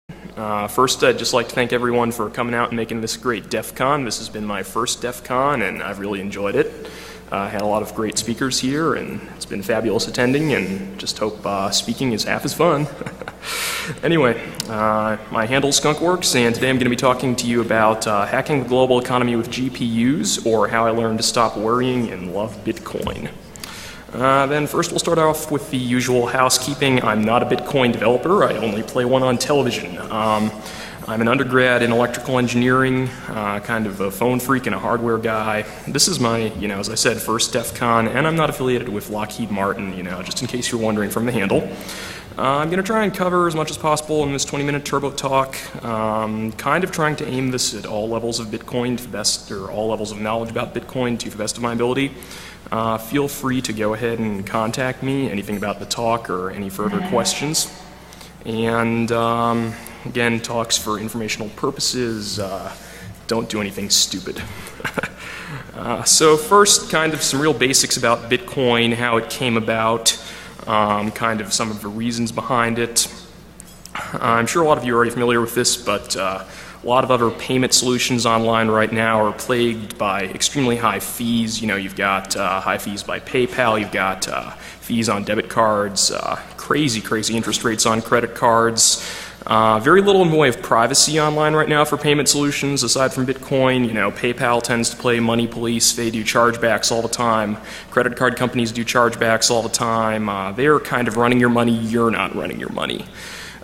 First, I'd just like to thank everyone for coming out and making this a great DEFCON. This has been my first DEFCON, and I've really enjoyed it. Had a lot of great speakers here, and it's been fabulous attending, and just hope speaking is half as fun. Anyway, my handle is Skunkworks, and today I'm going to be talking to you about hacking the global economy with GPUs, or how I learned to stop worrying and love Bitcoin. Then first we'll start off with the usual housekeeping. I'm not a Bitcoin developer, I only play one on television. I'm an undergrad in electrical engineering, kind of a phone freak and a hardware guy. This is my, as I said, first DEFCON, and I'm not affiliated with Lockheed Martin, just in case you're wondering from the handle. I'm going to try and cover as much as possible in this 20-minute turbo talk, kind of trying to aim this at all levels of Bitcoin to the best, or all levels of knowledge about Bitcoin to the best of my ability. Feel free to go ahead and contact me, anything about the talk or any further questions. And again, talks for informational purposes, don't do anything stupid. So first, kind of some real basics about Bitcoin, how it came about, kind of some of the reasons behind it. I'm sure a lot of you are already familiar with this, but a lot of other payment solutions online right now are plagued by extremely high fees. You've got high fees by PayPal, you've got fees on debit cards, crazy interest rates on credit cards. Very little in the way of privacy online right now for payment solutions aside from Bitcoin. PayPal tends to play money police. They do chargebacks all the time. Credit card companies do chargebacks all the time. They're kind of running your money. You're not running your money.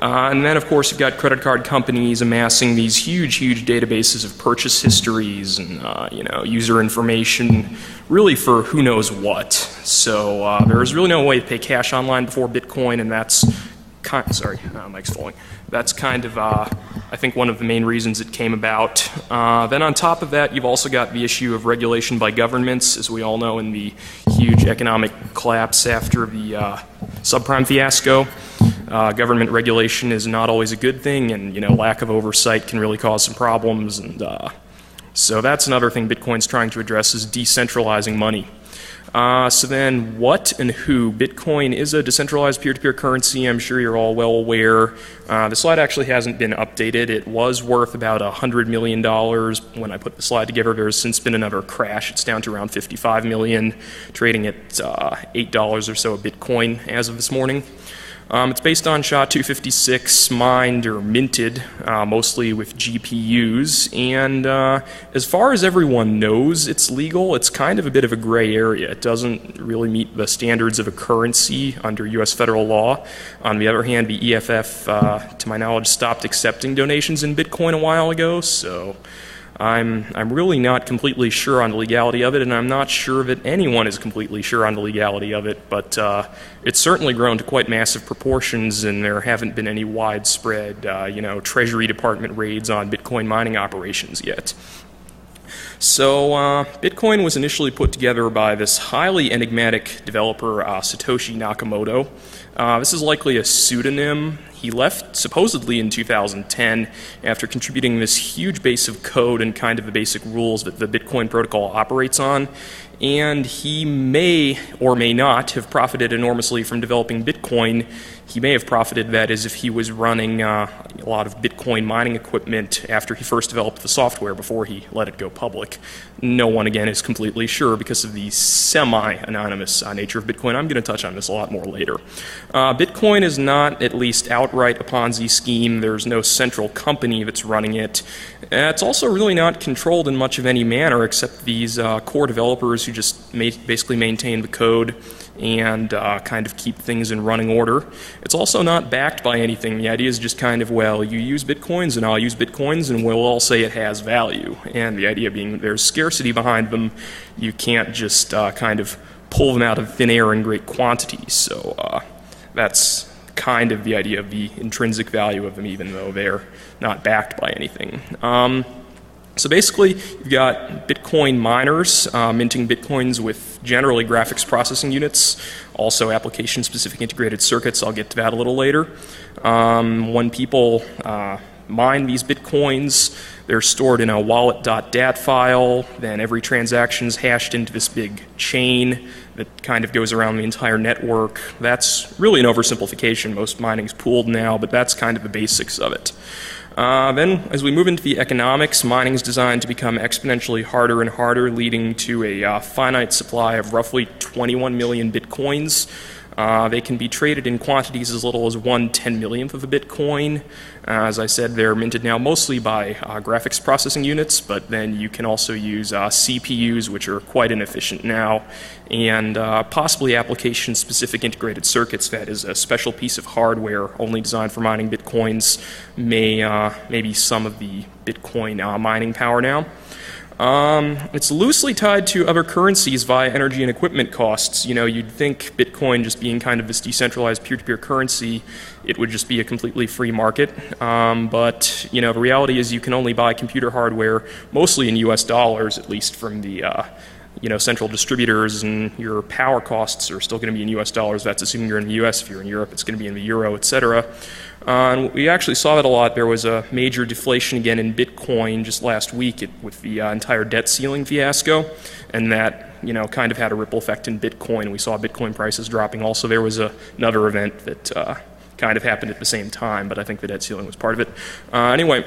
And then, of course, you've got credit card companies amassing these huge databases of purchase histories and, user information, really for who knows what. So there's really no way to pay cash online before Bitcoin, and that's mic's falling. That's kind of, I think, one of the main reasons it came about. Then on top of that, you've also got the issue of regulation by governments, as we all know, in the huge economic collapse after the subprime fiasco. Government regulation is not always a good thing, and lack of oversight can really cause some problems. And so that's another thing Bitcoin's trying to address, is decentralizing money. So then, what and who? Bitcoin is a decentralized peer-to-peer currency. I'm sure you're all well aware. The slide actually hasn't been updated. It was worth about $100 million when I put the slide together. There's since been another crash. It's down to around $55 million, trading at $8 or so a Bitcoin as of this morning. It's based on SHA-256, mined or minted, mostly with GPUs, and as far as everyone knows, it's legal. It's kind of a bit of a gray area. It doesn't really meet the standards of a currency under U.S. federal law. On the other hand, the EFF, to my knowledge, stopped accepting donations in Bitcoin a while ago, so I'm really not completely sure on the legality of it, and I'm not sure that anyone is completely sure on the legality of it, but it's certainly grown to quite massive proportions, and there haven't been any widespread, Treasury Department raids on Bitcoin mining operations yet. So Bitcoin was initially put together by this highly enigmatic developer, Satoshi Nakamoto. This is likely a pseudonym. He left supposedly in 2010 after contributing this huge base of code and kind of the basic rules that the Bitcoin protocol operates on. And he may or may not have profited enormously from developing Bitcoin. He may have profited, that is, if he was running a lot of Bitcoin mining equipment after he first developed the software before he let it go public. No one, again, is completely sure because of the semi-anonymous nature of Bitcoin. I'm going to touch on this a lot more later. Bitcoin is not, at least outright, a Ponzi scheme. There's no central company that's running it. It's also really not controlled in much of any manner except these core developers who just basically maintain the code and kind of keep things in running order. It's also not backed by anything. The idea is just kind of, well, you use Bitcoins and I'll use Bitcoins and we'll all say it has value. And the idea being there's scarcity behind them. You can't just kind of pull them out of thin air in great quantities. So that's kind of the idea of the intrinsic value of them, even though they're not backed by anything. So basically, you've got Bitcoin miners minting Bitcoins with generally graphics processing units, also application-specific integrated circuits. I'll get to that a little later. When people mine these Bitcoins, they're stored in a wallet.dat file. Then every transaction is hashed into this big chain that kind of goes around the entire network. That's really an oversimplification. Most mining's pooled now, but that's kind of the basics of it. Then, as we move into the economics, mining is designed to become exponentially harder and harder, leading to a finite supply of roughly 21 million bitcoins. They can be traded in quantities as little as 1/10,000th of a bitcoin. As I said, they're minted now mostly by graphics processing units, but then you can also use CPUs, which are quite inefficient now, and possibly application-specific integrated circuits. That is a special piece of hardware only designed for mining bitcoins, maybe some of the bitcoin mining power now. It's loosely tied to other currencies via energy and equipment costs. You know, you'd think Bitcoin just being kind of this decentralized peer-to-peer currency, it would just be a completely free market. But, you know, the reality is you can only buy computer hardware mostly in US dollars, at least from the central distributors, and your power costs are still going to be in US dollars. That's assuming you're in the US. If you're in Europe, it's going to be in the euro, etc. And we actually saw that a lot. There was a major deflation again in Bitcoin just last week with the entire debt ceiling fiasco, and that kind of had a ripple effect in Bitcoin. We saw Bitcoin prices dropping. Also, there was another event that kind of happened at the same time, but I think the debt ceiling was part of it. Anyway,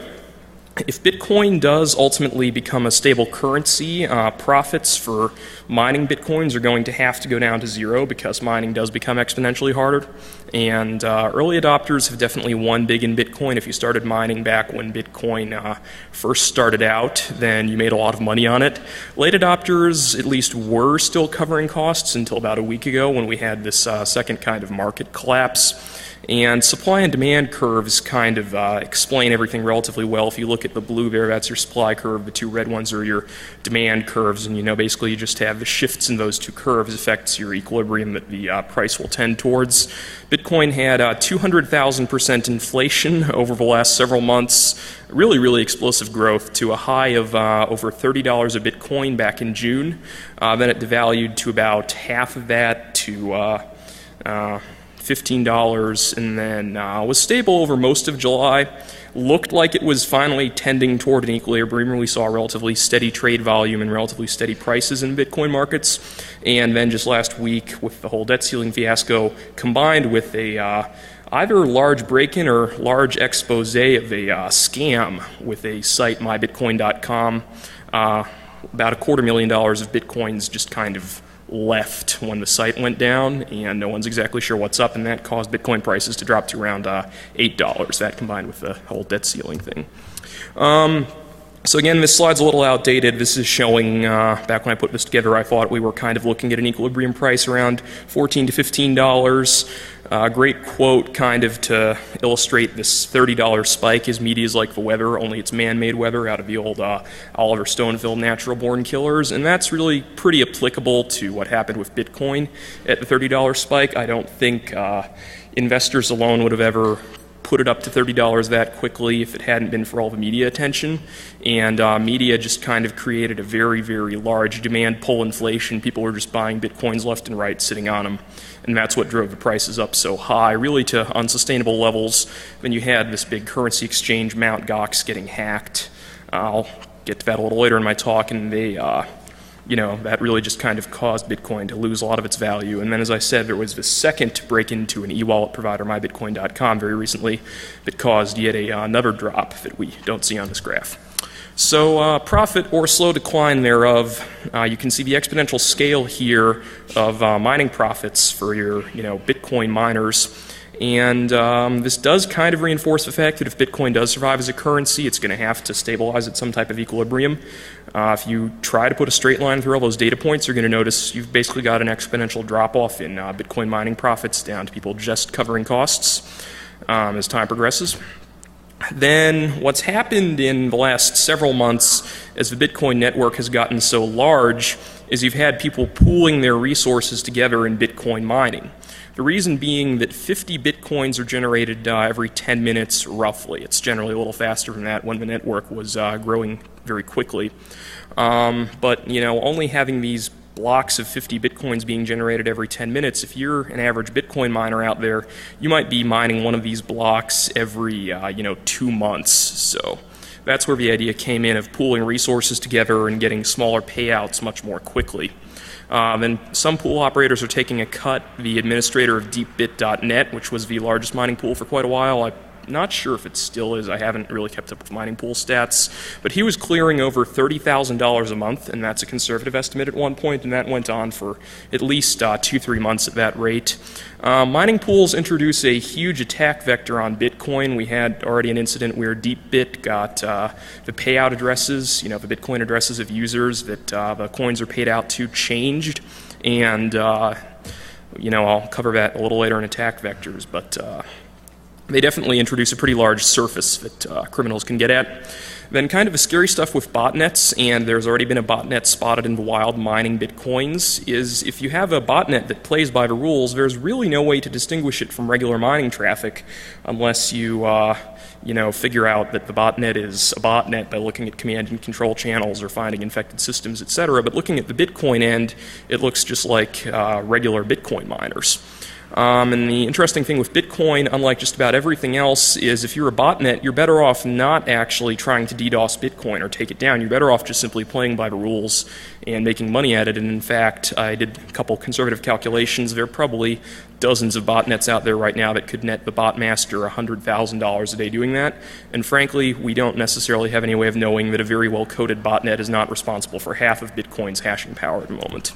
if Bitcoin does ultimately become a stable currency, profits for mining Bitcoins are going to have to go down to zero because mining does become exponentially harder. And early adopters have definitely won big in Bitcoin. If you started mining back when Bitcoin first started out, then you made a lot of money on it. Late adopters at least were still covering costs until about a week ago when we had this second kind of market collapse. And supply and demand curves kind of explain everything relatively well. If you look at the blue there, that's your supply curve. The two red ones are your demand curves. And basically you just have the shifts in those two curves affects your equilibrium that the price will tend towards. Bitcoin had 200,000% inflation over the last several months. Really, really explosive growth to a high of over $30 a Bitcoin back in June. Then it devalued to about half of that to $15, and then was stable over most of July. Looked like it was finally tending toward an equilibrium. We saw relatively steady trade volume and relatively steady prices in Bitcoin markets. And then just last week, with the whole debt ceiling fiasco, combined with a either large break-in or large expose of a scam with a site, mybitcoin.com, about $250,000 of Bitcoins just kind of left when the site went down, and no one's exactly sure what's up, and that caused Bitcoin prices to drop to around $8. That combined with the whole debt ceiling thing. So again, this slide's a little outdated. This is showing, back when I put this together, I thought we were kind of looking at an equilibrium price around $14 to $15. Great quote kind of to illustrate this $30 spike is media is like the weather, only it's man-made weather out of the old Oliver Stone film Natural Born Killers, and that's really pretty applicable to what happened with Bitcoin at the $30 spike. I don't think investors alone would have ever put it up to $30 that quickly if it hadn't been for all the media attention. And media just kind of created a very, very large demand pull inflation. People were just buying Bitcoins left and right, sitting on them. And that's what drove the prices up so high, really to unsustainable levels. Then you had this big currency exchange, Mt. Gox, getting hacked. I'll get to that a little later in my talk, and they that really just kind of caused Bitcoin to lose a lot of its value. And then, as I said, there was the second break into an e-wallet provider, mybitcoin.com, very recently that caused yet another drop that we don't see on this graph. So profit or slow decline thereof, you can see the exponential scale here of mining profits for your Bitcoin miners. And this does kind of reinforce the fact that if Bitcoin does survive as a currency, it's going to have to stabilize at some type of equilibrium. If you try to put a straight line through all those data points, you're going to notice you've basically got an exponential drop-off in Bitcoin mining profits down to people just covering costs as time progresses. Then what's happened in the last several months as the Bitcoin network has gotten so large is you've had people pooling their resources together in Bitcoin mining. The reason being that 50 Bitcoins are generated every 10 minutes roughly. It's generally a little faster than that when the network was growing very quickly. But only having these blocks of 50 Bitcoins being generated every 10 minutes, if you're an average Bitcoin miner out there, you might be mining one of these blocks every 2 months. So That's where the idea came in of pooling resources together and getting smaller payouts much more quickly. Then some pool operators are taking a cut. The administrator of deepbit.net, which was the largest mining pool for quite a while, I'm not sure if it still is. I haven't really kept up with mining pool stats, but he was clearing over $30,000 a month, and that's a conservative estimate at one point, and that went on for at least 2-3 months at that rate. Mining pools introduce a huge attack vector on Bitcoin. We had already an incident where DeepBit got the payout addresses, the Bitcoin addresses of users that the coins are paid out to changed, and I'll cover that a little later in attack vectors, but they definitely introduce a pretty large surface that criminals can get at. Then kind of the scary stuff with botnets, and there's already been a botnet spotted in the wild mining Bitcoins, is if you have a botnet that plays by the rules, there's really no way to distinguish it from regular mining traffic unless you figure out that the botnet is a botnet by looking at command and control channels or finding infected systems, etc. But looking at the Bitcoin end, it looks just like regular Bitcoin miners. And the interesting thing with Bitcoin, unlike just about everything else, is if you're a botnet, you're better off not actually trying to DDoS Bitcoin or take it down. You're better off just simply playing by the rules and making money at it. And in fact, I did a couple conservative calculations. There are probably dozens of botnets out there right now that could net the botmaster $100,000 a day doing that. And frankly, we don't necessarily have any way of knowing that a very well-coded botnet is not responsible for half of Bitcoin's hashing power at the moment.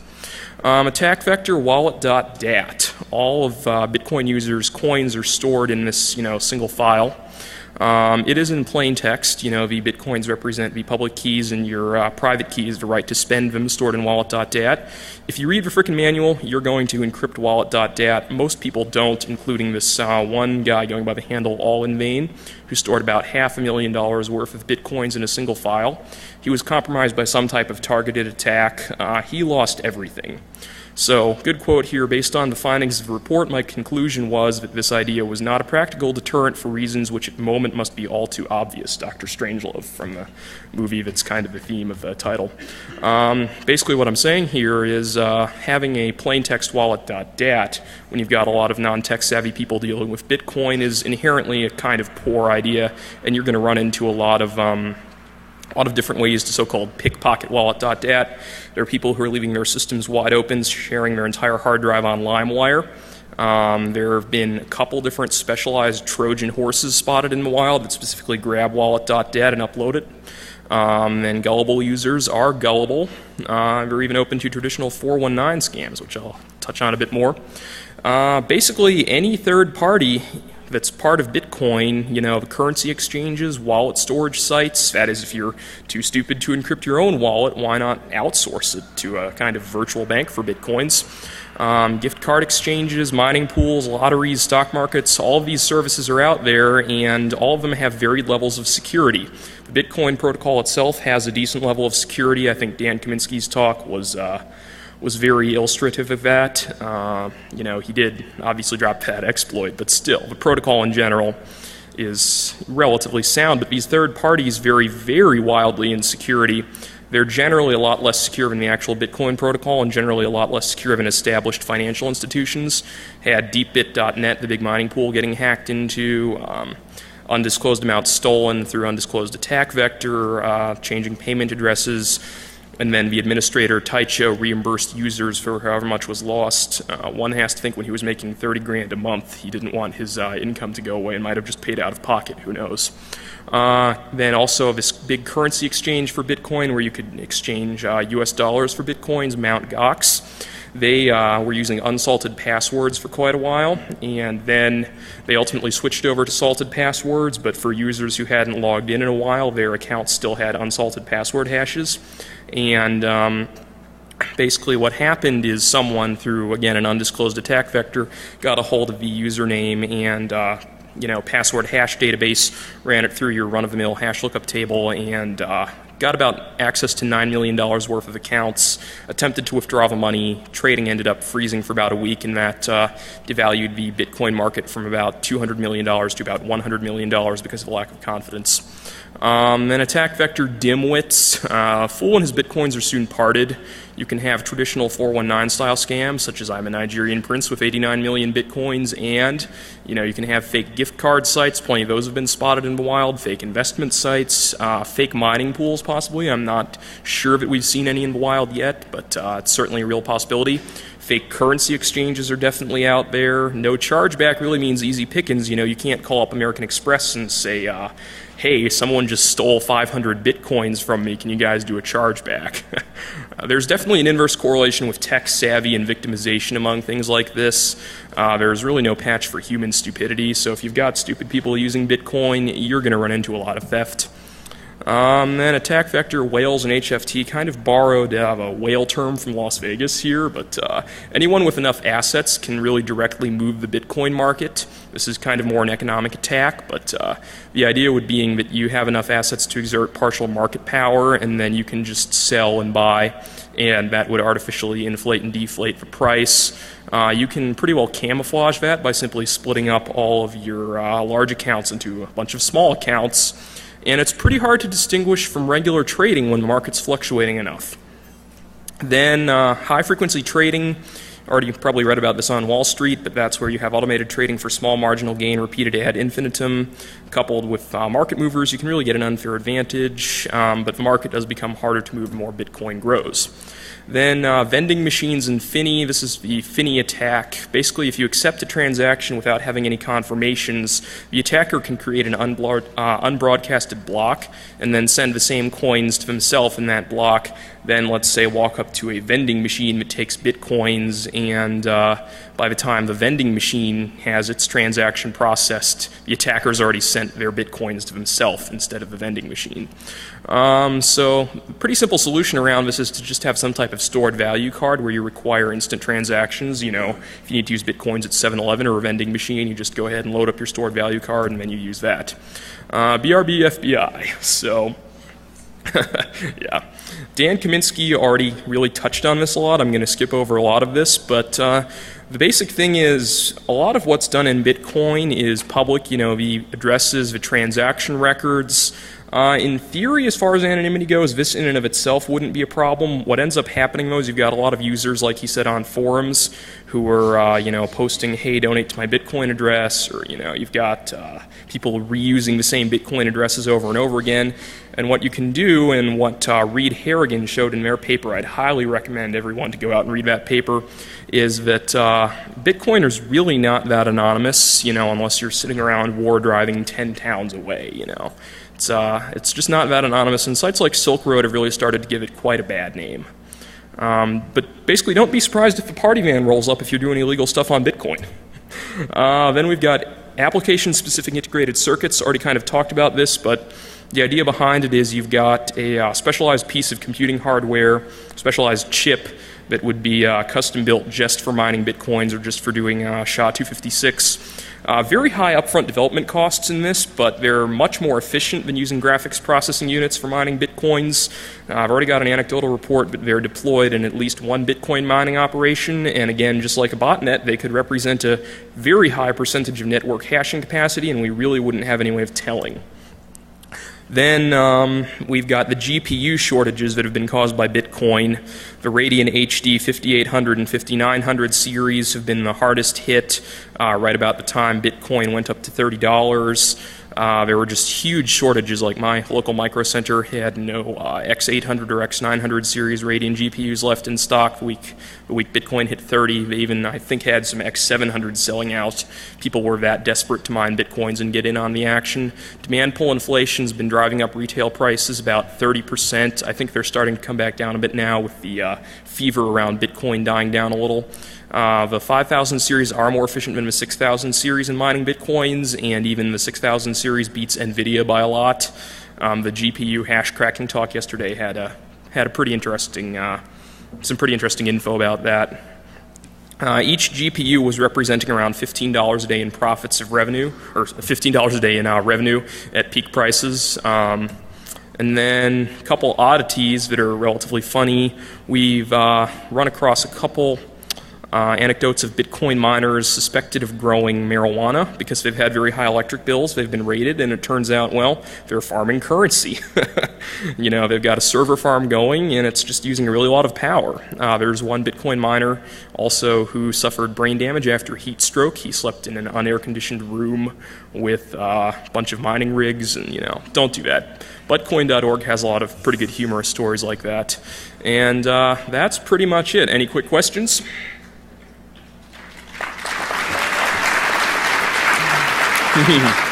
Attack vector wallet.dat. All of Bitcoin users' coins are stored in this single file. It is in plain text. The Bitcoins represent the public keys, and your private keys, the right to spend them, stored in wallet.dat. If you read the frickin' manual, you're going to encrypt wallet.dat. Most people don't, including this one guy going by the handle All in Vain, who stored about $500,000 worth of Bitcoins in a single file. He was compromised by some type of targeted attack. He lost everything. So, good quote here, based on the findings of the report, my conclusion was that this idea was not a practical deterrent for reasons which at the moment must be all too obvious. Dr. Strangelove from the movie that's kind of the theme of the title. Basically what I'm saying here is having a plain text wallet.dat when you've got a lot of non-tech savvy people dealing with Bitcoin is inherently a kind of poor idea, and you're going to run into a lot of different ways to so-called pickpocket wallet.dat. There are people who are leaving their systems wide open, sharing their entire hard drive on LimeWire. There have been a couple different specialized Trojan horses spotted in the wild that specifically grab wallet.dat and upload it. And gullible users are gullible. They're even open to traditional 419 scams, which I'll touch on a bit more. Basically, any third party that's part of Bitcoin, the currency exchanges, wallet storage sites. That is, if you're too stupid to encrypt your own wallet, why not outsource it to a kind of virtual bank for Bitcoins? Gift card exchanges, mining pools, lotteries, stock markets, all of these services are out there, and all of them have varied levels of security. The Bitcoin protocol itself has a decent level of security. I think Dan Kaminsky's talk was very illustrative of that. He did obviously drop that exploit, but still, the protocol in general is relatively sound, but these third parties vary very wildly in security. They're generally a lot less secure than the actual Bitcoin protocol, and generally a lot less secure than established financial institutions. Had deepbit.net, the big mining pool, getting hacked into, undisclosed amounts stolen through undisclosed attack vector, changing payment addresses, and then the administrator, Taicho, reimbursed users for however much was lost. One has to think when he was making $30,000 a month, he didn't want his income to go away and might have just paid out of pocket, who knows. Then also this big currency exchange for Bitcoin where you could exchange US dollars for Bitcoins, Mt. Gox. They were using unsalted passwords for quite a while, and then they ultimately switched over to salted passwords, but for users who hadn't logged in a while, their accounts still had unsalted password hashes. And basically what happened is someone, through, again, an undisclosed attack vector, got a hold of the username and password hash database, ran it through your run-of-the-mill hash lookup table, and got about access to $9 million worth of accounts, attempted to withdraw the money. Trading ended up freezing for about a week, and that devalued the Bitcoin market from about $200 million to about $100 million because of the lack of confidence. Then attack vector dimwits. Fool and his bitcoins are soon parted. You can have traditional 419 style scams, such as I'm a Nigerian prince with 89 million bitcoins, and you can have fake gift card sites. Plenty of those have been spotted in the wild. Fake investment sites, fake mining pools, possibly. I'm not sure that we've seen any in the wild yet, but it's certainly a real possibility. Fake currency exchanges are definitely out there. No chargeback really means easy pickings. You can't call up American Express and say, hey, someone just stole 500 bitcoins from me, can you guys do a chargeback? There's definitely an inverse correlation with tech savvy and victimization among things like this. There's really no patch for human stupidity, so if you've got stupid people using Bitcoin, you're going to run into a lot of theft. Then attack vector, whales, and HFT kind of borrowed a whale term from Las Vegas here, but anyone with enough assets can really directly move the Bitcoin market. This is kind of more an economic attack, but the idea would being that you have enough assets to exert partial market power, and then you can just sell and buy, and that would artificially inflate and deflate the price. You can pretty well camouflage that by simply splitting up all of your large accounts into a bunch of small accounts. And it's pretty hard to distinguish from regular trading when the market's fluctuating enough. Then high-frequency trading, already probably read about this on Wall Street, but that's where you have automated trading for small marginal gain repeated ad infinitum. Coupled with market movers, you can really get an unfair advantage, but the market does become harder to move the more Bitcoin grows. Then vending machines and Finny. This is the Finny attack. Basically, if you accept a transaction without having any confirmations, the attacker can create an unbroadcasted block and then send the same coins to himself in that block. Then, let's say, walk up to a vending machine that takes bitcoins, and by the time the vending machine has its transaction processed, the attacker's already sent their bitcoins to himself instead of the vending machine. So, a pretty simple solution around this is to just have some type of stored value card where you require instant transactions. If you need to use bitcoins at 7-Eleven or a vending machine, you just go ahead and load up your stored value card and then you use that. BRB FBI. So, yeah. Dan Kaminsky already really touched on this a lot. I'm going to skip over a lot of this, but the basic thing is a lot of what's done in Bitcoin is public, the addresses, the transaction records. In theory, as far as anonymity goes, this in and of itself wouldn't be a problem. What ends up happening, though, is you've got a lot of users, like he said, on forums who are, posting, hey, donate to my Bitcoin address, or, you've got people reusing the same Bitcoin addresses over and over again. And what you can do, and what Reed Harrigan showed in their paper, I'd highly recommend everyone to go out and read that paper, is that Bitcoin is really not that anonymous, unless you're sitting around war driving 10 towns away, It's just not that anonymous, and sites like Silk Road have really started to give it quite a bad name. But basically, don't be surprised if the party van rolls up if you're doing illegal stuff on Bitcoin. Then we've got application-specific integrated circuits. Already kind of talked about this, but the idea behind it is you've got a specialized piece of computing hardware, specialized chip that would be custom-built just for mining Bitcoins or just for doing SHA-256. Very high upfront development costs in this, but they're much more efficient than using graphics processing units for mining Bitcoins. I've already got an anecdotal report, but they're deployed in at least one Bitcoin mining operation, and again, just like a botnet, they could represent a very high percentage of network hashing capacity, and we really wouldn't have any way of telling. Then we've got the GPU shortages that have been caused by Bitcoin. The Radeon HD 5800 and 5900 series have been the hardest hit right about the time Bitcoin went up to $30. There were just huge shortages, like my local micro center had no X800 or X900 series Radeon GPUs left in stock. The week Bitcoin hit 30, they even, I think, had some X700 selling out. People were that desperate to mine Bitcoins and get in on the action. Demand pull inflation's been driving up retail prices about 30%. I think they're starting to come back down a bit now with the fever around Bitcoin dying down a little. The 5000 series are more efficient than the 6000 series in mining Bitcoins, and even the 6000 series beats NVIDIA by a lot. The GPU hash cracking talk yesterday had a pretty interesting, some pretty interesting info about that. Each GPU was representing around $15 a day in profits of revenue, or $15 a day in revenue at peak prices. And then a couple oddities that are relatively funny. We've run across a couple Anecdotes of Bitcoin miners suspected of growing marijuana because they've had very high electric bills. They've been raided, and it turns out, well, they're farming currency. You know, they've got a server farm going, and it's just using a really lot of power. There's one Bitcoin miner also who suffered brain damage after heat stroke. He slept in an unair-conditioned room with a bunch of mining rigs, and, you know, don't do that. Butcoin.org has a lot of pretty good humorous stories like that. And that's pretty much it. Any quick questions? Hehehe